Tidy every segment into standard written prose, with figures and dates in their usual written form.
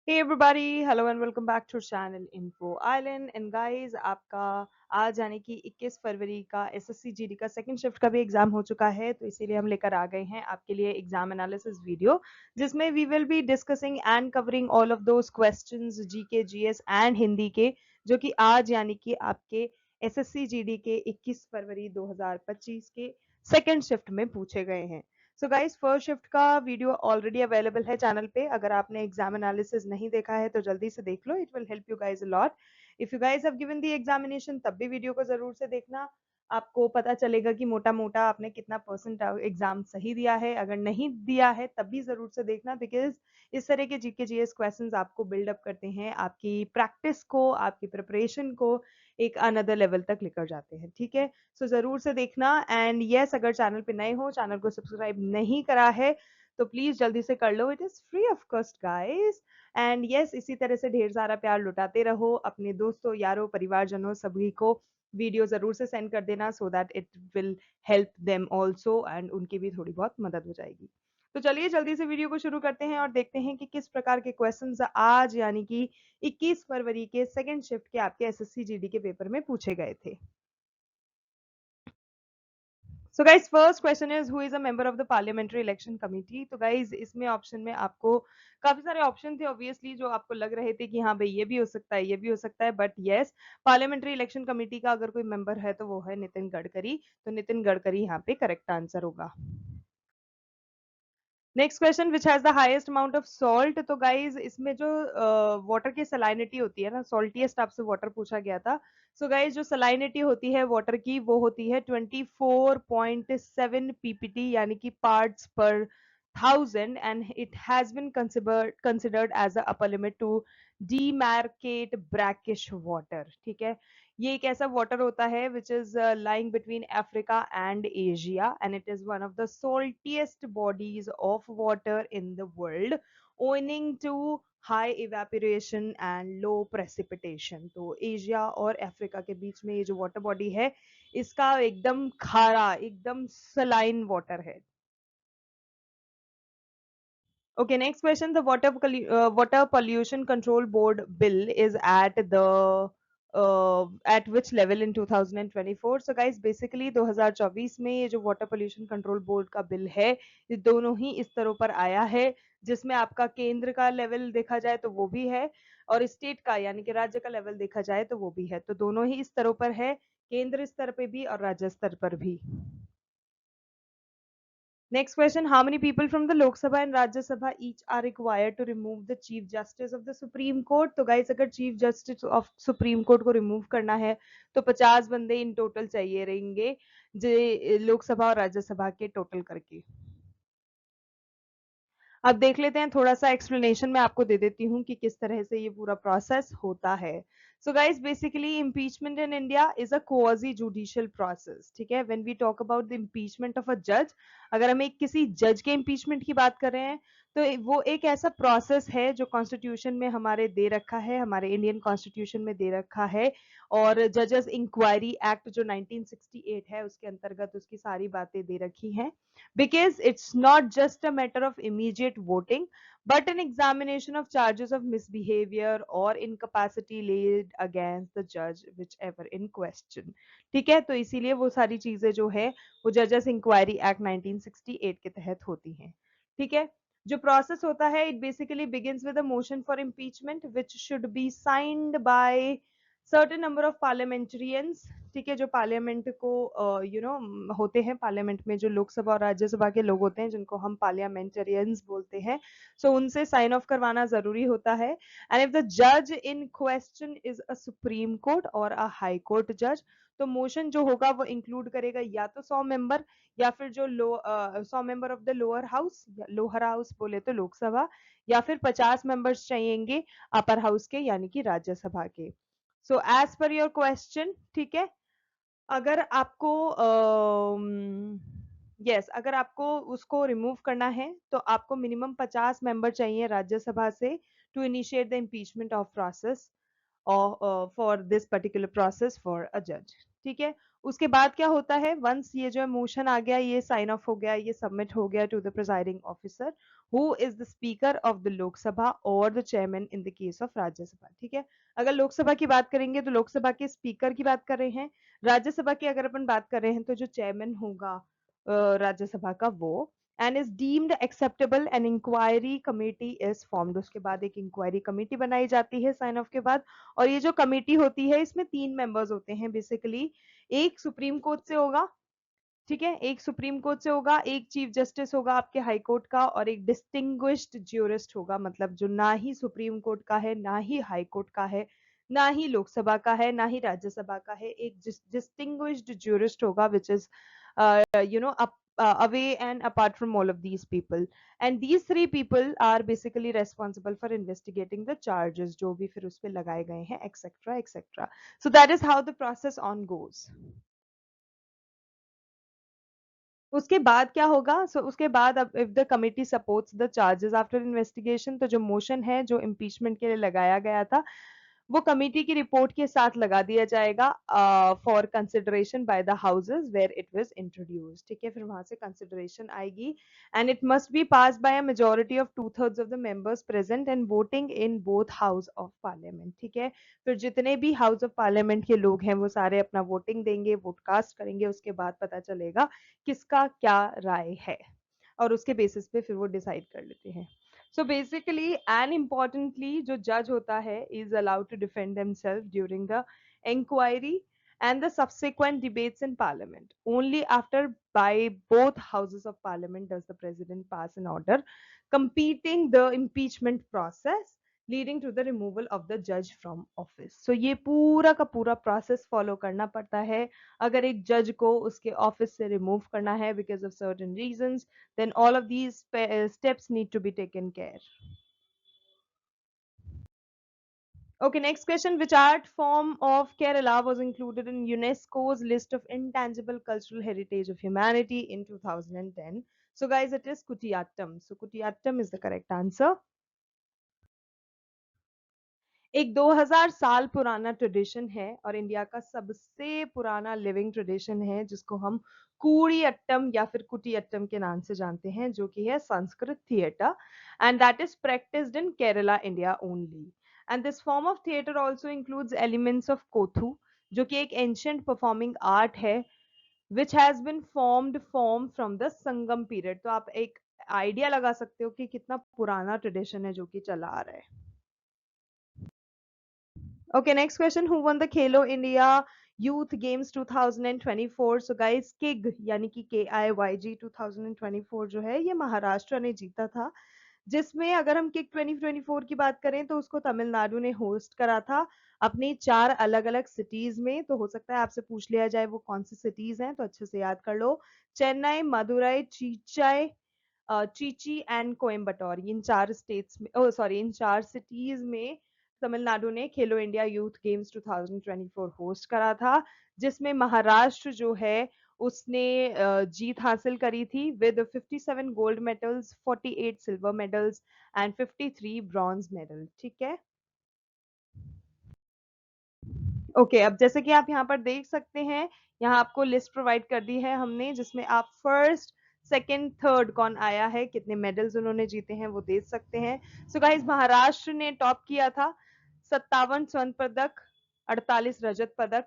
Hey everybody, hello and welcome back to channel Info Island and guys आपका आज यानी कि 21 फरवरी का एसएससी जीडी का सेकंड शिफ्ट का भी एग्जाम हो चुका है, तो इसीलिए हम लेकर आ गए हैं आपके लिए एग्जाम एनालिसिस वीडियो जिसमें we will be discussing and covering all of those questions GK GS and Hindi के जो कि आज यानी कि आपके एसएससी जीडी के 21 फरवरी 2025 के सेकंड शिफ्ट में पूछे गए हैं। सो गाइस फर्स्ट शिफ्ट का वीडियो ऑलरेडी अवेलेबल है चैनल पे। अगर आपने एग्जाम एनालिसिस नहीं देखा है तो जल्दी से देख लो, it will help you guys a lot. If you guys have given the examination तब भी वीडियो को जरूर से देखना, आपको पता चलेगा कि मोटा मोटा आपने कितना परसेंट एग्जाम सही दिया है। अगर नहीं दिया है तब भी जरूर से देखना, बिकॉज इस तरह के जीके जीएस क्वेश्चंस आपको बिल्डअप करते हैं, आपकी प्रैक्टिस को, आपकी प्रिपरेशन को एक अनदर लेवल तक लेकर जाते हैं। ठीक है, सो जरूर से देखना। एंड यस, अगर चैनल पे नए हो, चैनल को सब्सक्राइब नहीं करा है तो प्लीज जल्दी से कर लो, it is free of cost guys. And yes, इसी तरह से ढेर सारा प्यार लुटाते रहो अपने दोस्तों, यारों, परिवारजनों सभी को वीडियो जरूर से सेंड कर देना, so that it will help them also and उनकी भी थोड़ी बहुत मदद हो जाएगी। तो चलिए जल्दी से वीडियो को शुरू करते हैं और देखते हैं कि किस प्रकार के क्वेश्चंस आज यानी कि 21 फरवरी के सेकंड शिफ्ट के आपके एसएससी जीडी के पेपर में पूछे गए थे। So guys first question is who is a member of the parliamentary election committee. तो गाइज इसमें ऑप्शन में आपको काफी सारे ऑप्शन थे ऑब्वियसली, जो आपको लग रहे थे कि हाँ भाई ये भी हो सकता है, ये भी हो सकता है, but yes, parliamentary election committee का अगर कोई मेंबर है तो वो है नितिन गडकरी। तो नितिन गडकरी यहाँ पे करेक्ट आंसर होगा। Next question, which has the highest amount of salt. तो गाइज इसमें जो वाटर की सलाइनिटी होती है ना, सॉल्टीएस्ट आपसे वाटर पूछा गया था। सो गाइज जो सलाइनिटी होती है वाटर की वो होती है 24.7 पीपीटी यानी कि parts per thousand, and it has been considered as a upper limit to demarcate brackish water. ठीक है, ये एक ऐसा वाटर होता है which is lying between Africa and Asia, and it is one of the saltiest bodies of water in the world owing to high evaporation and low precipitation। तो Asia और Africa के बीच में ये जो वाटर बॉडी है इसका एकदम खारा, एकदम सलाइन वाटर है। Okay, next question. The Water Pollution Control Board bill is at which level in 2024? So guys, basically 2024 में ये जो वाटर पोल्यूशन कंट्रोल बोर्ड का बिल है, ये दोनों ही स्तरों पर आया है, जिसमें आपका केंद्र का लेवल देखा जाए तो वो भी है और स्टेट का यानी कि राज्य का लेवल देखा जाए तो वो भी है। तो दोनों ही स्तरों पर है, केंद्र स्तर पे भी और राज्य स्तर पर भी। Next question, how many people from the Lok Sabha and Rajya Sabha each are required to remove the Chief Justice of the Supreme Court? तो guys अगर Chief Justice of Supreme Court को remove करना है तो 50 बंदे in total चाहिए रहेंगे, जो लोकसभा और राज्यसभा के टोटल करके। अब देख लेते हैं, थोड़ा सा एक्सप्लेनेशन मैं आपको दे देती हूँ कि किस तरह से ये पूरा प्रोसेस होता है। So guys basically impeachment in India is a quasi judicial process. ठीक है, when we talk about the impeachment of a जज, अगर हम एक किसी जज के इम्पीचमेंट की बात कर रहे हैं तो वो एक ऐसा प्रोसेस है जो कॉन्स्टिट्यूशन में हमारे दे रखा है, हमारे इंडियन कॉन्स्टिट्यूशन में दे रखा है। और जजेस इंक्वायरी एक्ट जो 1968 है उसके अंतर्गत उसकी सारी बातें दे रखी हैं, because it's not just a matter of immediate voting but an examination of charges of misbehavior or incapacity laid against the judge whichever in question। ठीक है, तो इसीलिए वो सारी चीजें जो है वो जजेस इंक्वायरी एक्ट 1968 के तहत होती हैं। ठीक है, जो प्रोसेस होता है it basically begins with a motion for impeachment which should be signed by certain number of parliamentarians. ठीक है, जो पार्लियामेंट को होते हैं, पार्लियामेंट में जो लोकसभा और राज्यसभा के लोग होते हैं जिनको हम पार्लियामेंटेरियंस बोलते हैं, सो उनसे साइन ऑफ करवाना जरूरी होता है। एंड इफ द जज in question is a Supreme Court और अ हाई कोर्ट जज, तो मोशन जो होगा वो इंक्लूड करेगा या तो 100 मेंबर या फिर जो 100 member of the lower house, lower house बोले तो लोकसभा, या फिर 50 मेंबर्स चाहिएंगे अपर हाउस के यानी कि राज्यसभा के। So as per your question, ठीक है, अगर आपको यस अगर आपको उसको रिमूव करना है तो आपको मिनिमम 50 मेंबर चाहिए राज्यसभा से to initiate the impeachment of process और for this particular process for a जज। ठीक है, उसके बाद क्या होता है, वंस ये जो मोशन आ गया, ये साइन ऑफ हो गया, ये सबमिट हो गया to the presiding officer who is the speaker of the Lok Sabha और the chairman in the case of Rajya Sabha. ठीक है, अगर लोकसभा की बात करेंगे तो लोकसभा के स्पीकर की बात कर रहे हैं, राज्यसभा की अगर अपन बात कर रहे हैं तो जो चेयरमैन होगा राज्यसभा का वो, and is deemed acceptable an inquiry committee is formed. उसके बाद एक इंक्वायरी कमेटी बनाई जाती है साइन ऑफ के बाद, और ये जो कमेटी होती है इसमें 3 मेंबर्स होते हैं बेसिकली, एक सुप्रीम कोर्ट से होगा, ठीक है, एक सुप्रीम कोर्ट से होगा, एक चीफ जस्टिस होगा आपके हाई कोर्ट का, और एक डिस्टिंग्विश्ड ज्यूरिस्ट होगा, मतलब जो ना ही सुप्रीम कोर्ट का है, ना ही हाई कोर्ट का है, ना ही लोकसभा का है, ना ही राज्यसभा का है, एक डिस्टिंग्विश्ड ज्यूरिस्ट होगा which is you know away and apart from all of these people, and these 3 people are basically responsible for investigating the charges जो भी फिर उस पे लगाए गए हैं, etc etc. So that is how the process on goes. उसके बाद क्या होगा, उसके बाद अब if the committee supports the charges after investigation, तो जो मोशन है जो इम्पीचमेंट के लिए लगाया गया था वो कमिटी की रिपोर्ट के साथ लगा दिया जाएगा for consideration by the houses where it was introduced. ठीक है, फिर वहां से कंसिडरेशन आएगी, and it must be pass by a majority of 2/3 of the members present and voting in both house of parliament. ठीक है, फिर जितने भी हाउस ऑफ पार्लियामेंट के लोग हैं वो सारे अपना वोटिंग देंगे, वोट कास्ट करेंगे, उसके बाद पता चलेगा किसका क्या राय है, और उसके बेसिस पे फिर वो डिसाइड कर लेते हैं। So basically and importantly जो judge होता है is allowed to defend themselves during the inquiry and the subsequent debates in parliament. Only after by both houses of parliament does the president pass an order completing the impeachment process leading to the removal of the judge from office. So ये पूरा का पूरा process follow करना पड़ता है अगर एक जज को उसके ऑफिस से रिमूव करना है because of certain reasons, then all of these steps need to be taken care. Okay, next question. Which art form of Kerala was included in UNESCO's list of intangible cultural heritage of humanity in 2010? So guys, it is Kutiyattam. So Kutiyattam is the correct answer. एक 2000 साल पुराना tradition है और India का सबसे पुराना living tradition है जिसको हम कूड़ियट्टम या फिर कुटियट्टम के नाम से जानते हैं, जो कि है Sanskrit theatre, and that is practised in Kerala India only. And this form of theatre also includes elements of Koothu, जो कि एक एंशियंट परफॉर्मिंग आर्ट है which has been form from the Sangam period. तो आप एक आइडिया लगा सकते हो कि कितना पुराना ट्रेडिशन है जो कि चला आ रहा है। Okay, next question. Who won the Khelo India Youth Games 2024? So guys, KIG यानी कि KIYG 2024 जो है ये महाराष्ट्र ने जीता था, जिसमें अगर हम किक 2024 की बात करें तो उसको तमिलनाडु ने होस्ट करा था अपनी 4 अलग अलग सिटीज में। तो हो सकता है आपसे पूछ लिया जाए वो कौन सी सिटीज हैं, तो अच्छे से याद कर लो, Chennai, Madurai, Chichi and Coimbatore, in 4 states में, ओ सॉरी, इन 4 सिटीज में तमिलनाडु ने खेलो इंडिया यूथ गेम्स 2024 होस्ट करा था, जिसमें महाराष्ट्र जो है उसने जीत हासिल करी थी with 57 gold medals, 48 silver medals and 53 bronze medal. ठीक है, ओके, अब जैसे कि आप यहाँ पर देख सकते हैं, यहाँ आपको लिस्ट प्रोवाइड कर दी है हमने, जिसमें आप फर्स्ट, सेकंड, थर्ड कौन आया है, कितने मेडल्स उन्होंने जीते हैं वो देख सकते हैं। सो गाइस, महाराष्ट्र ने टॉप किया था, 57 स्वर्ण पदक, 48 रजत पदक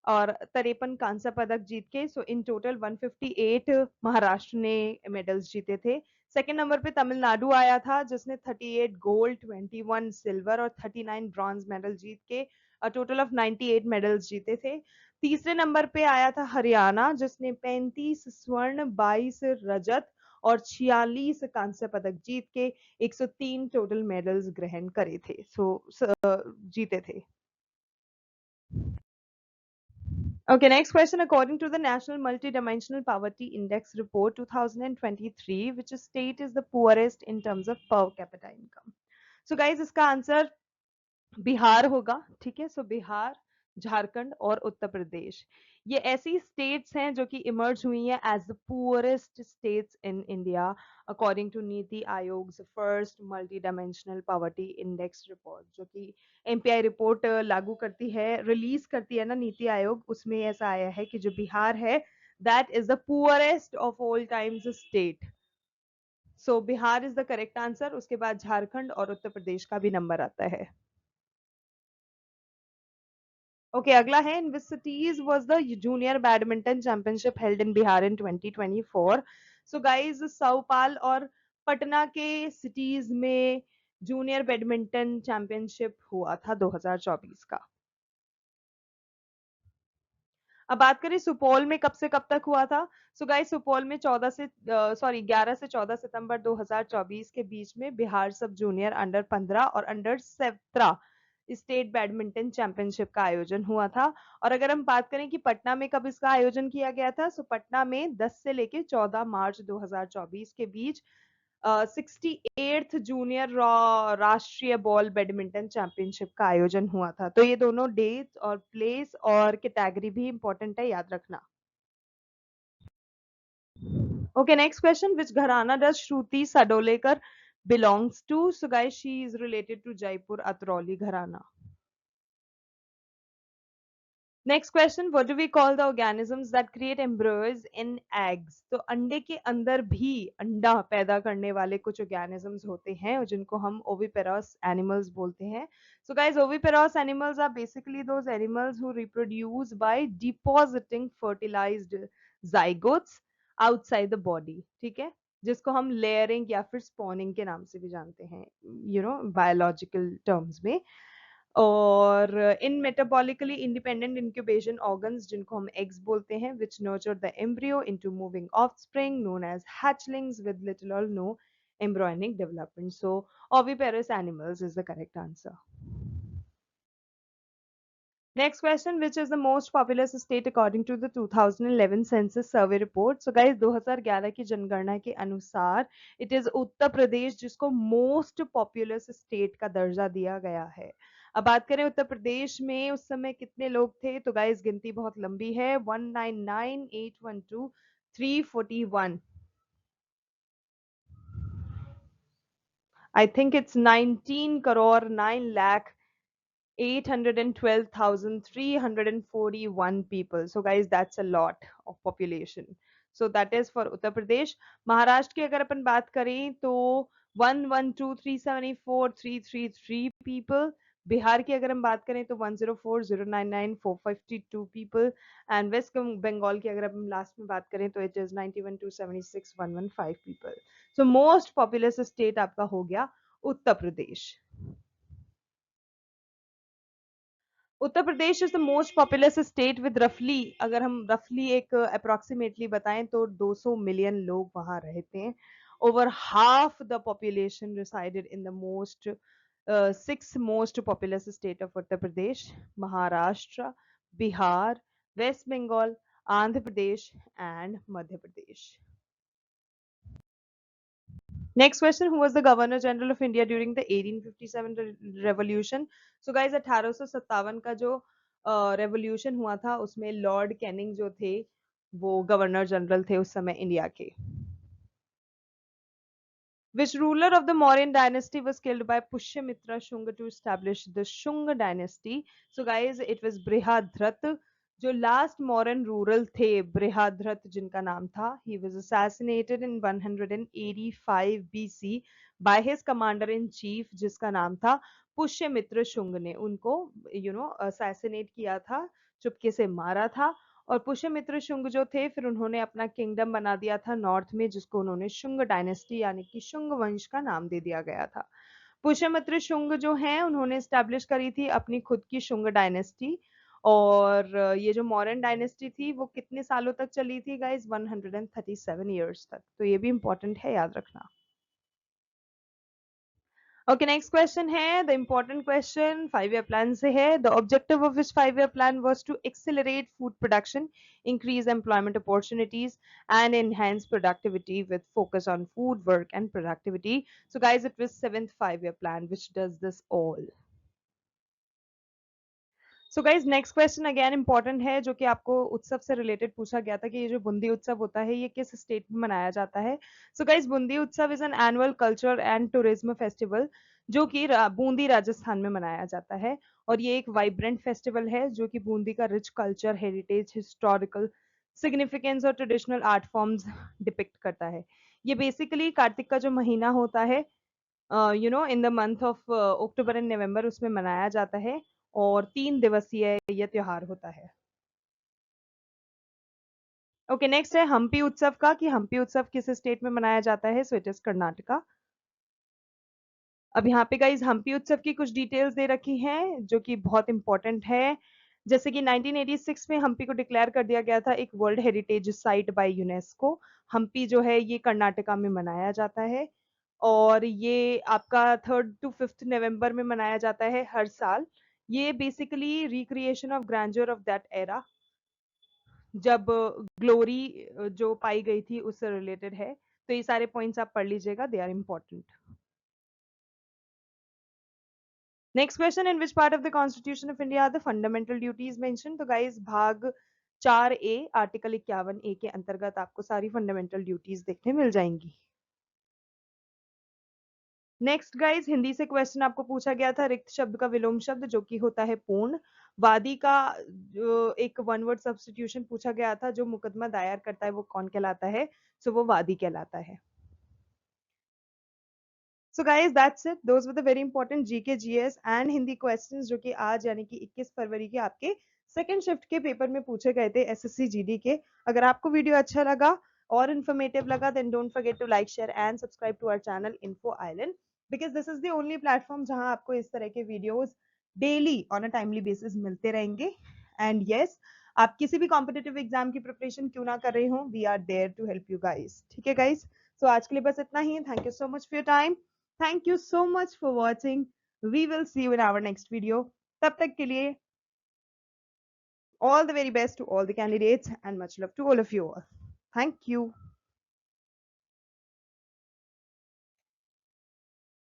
और 53 कांस्य पदक जीत के। सो इन टोटल 158 महाराष्ट्र ने मेडल्स जीते थे। सेकेंड नंबर पे तमिलनाडु आया था जिसने 38 गोल्ड, 21 सिल्वर और 39 ब्रॉन्ज मेडल जीत के टोटल ऑफ 98 मेडल्स जीते थे। तीसरे नंबर पे आया था हरियाणा जिसने 35 स्वर्ण, 22 रजत और 46 कांस्य पदक जीत के 103 टोटल मेडल्स ग्रहण करे थे, जीते थे। Okay, next question. According to the National Multidimensional Poverty Index Report 2023, which state is the poorest in terms of per capita income? So guys, इसका आंसर बिहार होगा। ठीक है, सो बिहार, झारखंड और उत्तर प्रदेश, ये ऐसी स्टेट्स हैं जो कि इमर्ज हुई हैं as the poorest states in India according to NITI Aayog first multi dimensional poverty index report, जो कि एमपीआई रिपोर्ट लागू करती है, रिलीज करती है ना नीति आयोग, उसमें ऐसा आया है कि जो बिहार है that is the poorest of all times state. So Bihar is the correct answer. उसके बाद झारखंड और उत्तर प्रदेश का भी नंबर आता है। ओके, अगला है in which cities was the junior badminton championship held in Bihar in 2024। So guys, Supaul और पटना के सिटीज में जूनियर बैडमिंटन चैंपियनशिप हुआ था 2024 का। अब बात करें सुपौल में कब से कब तक हुआ था। सो गाइस, सुपौल में 11 से 14 सितंबर 2024 के बीच में बिहार सब जूनियर अंडर 15 और अंडर 17 स्टेट बैडमिंटन चैंपियनशिप का आयोजन हुआ था। और अगर हम बात करें कि पटना में कब इसका आयोजन किया गया था, सो पटना में 10 से लेके 14 मार्च 2024 के बीच 68th जूनियर राष्ट्रीय बॉल बैडमिंटन चैंपियनशिप का आयोजन हुआ था। तो ये दोनों डेट और प्लेस और कैटेगरी भी इंपॉर्टेंट है, याद रखना। Okay, next question, which gharana does Shruti Sadolikar belongs to? So guys, she is related to Jaipur Atroli gharana. Next question, what do we call the organisms that create embryos in eggs? तो अंडे के अंदर भी अंडा पैदा करने वाले कुछ ऑर्गेनिजम्स होते हैं जिनको हम ओविपेरस एनिमल्स बोलते हैं। So guys, oviparous animals are basically those animals who reproduce by depositing fertilised zygotes outside the body, ठीक है, जिसको हम लेयरिंग या फिर स्पॉनिंग के नाम से भी जानते हैं, बायोलॉजिकल टर्म्स में। और इन मेटाबॉलिकली इंडिपेंडेंट इंक्यूबेशन ऑर्गन्स जिनको हम एग्स बोलते हैं, which nurture the embryo into moving offspring known as hatchlings with little or no embryonic development. So oviparous animals is the correct answer. Next question, which is the most populous state according to the 2011 census survey report? So guys, 2011 की जनगणना के अनुसार it is Uttar Pradesh जिसको most populous state का दर्जा दिया गया है। अब बात करें उत्तर प्रदेश में उस समय कितने लोग थे, तो गाइस गिनती बहुत लंबी है, 199,812,341। I think it's 19 crore 9 lakh 812,341 people. So guys, that's a lot of population. So that is for Uttar Pradesh. Maharashtra की अगर अपन बात करें तो 112,374,333 people. बिहार की अगर हम बात करें तो 104,099,452 people. And West Bengal की अगर हम लास्ट में बात करें तो it is 91,276,115 people. So most populous state आपका हो गया Uttar Pradesh. Uttar Pradesh is the most populous state with रफली, अगर हम रफली एक अप्रोक्सीमेटली बताएं तो 200 मिलियन लोग वहां रहते हैं। Over half the population resided in the most 6 most populous state of Uttar Pradesh, Maharashtra, Bihar, West Bengal, Andhra Pradesh and Madhya Pradesh. Next question, who was the Governor General of India during the 1857 revolution? So guys, 1857 का जो रेवोल्यूशन हुआ था उसमें लॉर्ड कैनिंग जो थे वो गवर्नर जनरल थे उस समय इंडिया के। Which ruler of the Mauryan dynasty was killed by Pushyamitra Shunga to establish the Shunga dynasty? So guys, it was Brihadrat. जो लास्ट मॉरन रूरल थे बृहद्रथ जिनका नाम था, he was assassinated in 185 BC by his commander in chief जिसका नाम था पुष्यमित्र शुंग ने उनको असैसिनेट किया था, चुपके से मारा था। और पुष्यमित्र शुंग जो थे फिर उन्होंने अपना किंगडम बना दिया था नॉर्थ में जिसको उन्होंने शुंग डायनेस्टी यानी कि शुंग वंश का नाम दे दिया गया था। पुष्यमित्र शुंग जो हैं उन्होंने स्टैब्लिश करी थी अपनी खुद की शुंग डायनेस्टी। और ये जो मॉरन डायनेस्टी थी वो कितने सालों तक चली थी गाइस? 137 ईयर्स तक। तो ये भी इंपॉर्टेंट है, याद रखना। ओके, नेक्स्ट क्वेश्चन है the important question 5 year plan से है। The objective of this 5 year plan was to accelerate food production, increase employment opportunities and enhance productivity with focus on food work and productivity. So guys, it was 7th 5 year plan which does this all. So guys next question again important है, जो कि आपको उत्सव से related पूछा गया था कि ये जो बूंदी उत्सव होता है ये किस स्टेट में मनाया जाता है। सो गाइज बूंदी उत्सव is an annual culture and tourism festival जो कि बूंदी राजस्थान में मनाया जाता है। और ये एक वाइब्रेंट फेस्टिवल है जो कि बूंदी का rich culture, heritage, historical significance और ट्रेडिशनल आर्ट फॉर्म्स डिपिक्ट करता है। ये बेसिकली कार्तिक का जो महीना होता है, in the month of October and November, उसमें मनाया जाता है और 3 दिवसीय यह त्योहार होता है। ओके, नेक्स्ट है हम्पी उत्सव का, कि हम्पी उत्सव किस स्टेट में मनाया जाता है। So it is Karnataka. अब यहाँ पे गाइज हम्पी उत्सव की कुछ डिटेल्स दे रखी हैं जो कि बहुत इंपॉर्टेंट है। जैसे कि 1986 में हम्पी को डिक्लेयर कर दिया गया था एक world heritage site by UNESCO. Hampi जो है ये कर्नाटका में मनाया जाता है और ये आपका 3rd to 5th नवंबर में मनाया जाता है हर साल। ये basically recreation of grandeur of that era, जब ग्लोरी जो पाई गई थी उससे रिलेटेड है। तो ये सारे पॉइंट्स आप पढ़ लीजिएगा, they are important. Next question, in which part of the constitution of India are the fundamental duties mention. तो गाइस भाग 4A आर्टिकल 51A के अंतर्गत आपको सारी फंडामेंटल ड्यूटीज देखने मिल जाएंगी। नेक्स्ट गाइज हिंदी से क्वेश्चन आपको पूछा गया था, रिक्त शब्द का विलोम शब्द जो कि होता है पूर्ण। वादी का जो एक वन वर्ड सब्स्टिट्यूशन पूछा गया था, जो मुकदमा दायर करता है वो कौन कहलाता है। सो वो वादी कहलाता है। So guys that's it, those were the very important GK GS and Hindi questions जो कि आज यानी कि 21 फरवरी के आपके सेकंड शिफ्ट के पेपर में पूछे गए थे एसएससी जीडी के। अगर आपको वीडियो अच्छा लगा और इन्फॉर्मेटिव लगा, then don't forget to like, share and subscribe to our channel info island, because this is the only platform जहां आपको इस तरह के videos daily on a timely basis मिलते रहेंगे। एंड यस, आप किसी भी कॉम्पिटेटिव एग्जाम की प्रिपरेशन क्यों ना कर रहे हो, we are there to help you guys. ठीक है गाइस, सो आज के लिए बस इतना ही। Thank you so much for your time. Thank you so much for watching. We will see you in our next video. तब तक के लिए all the very best to all the candidates and much love to all of you all. Thank you.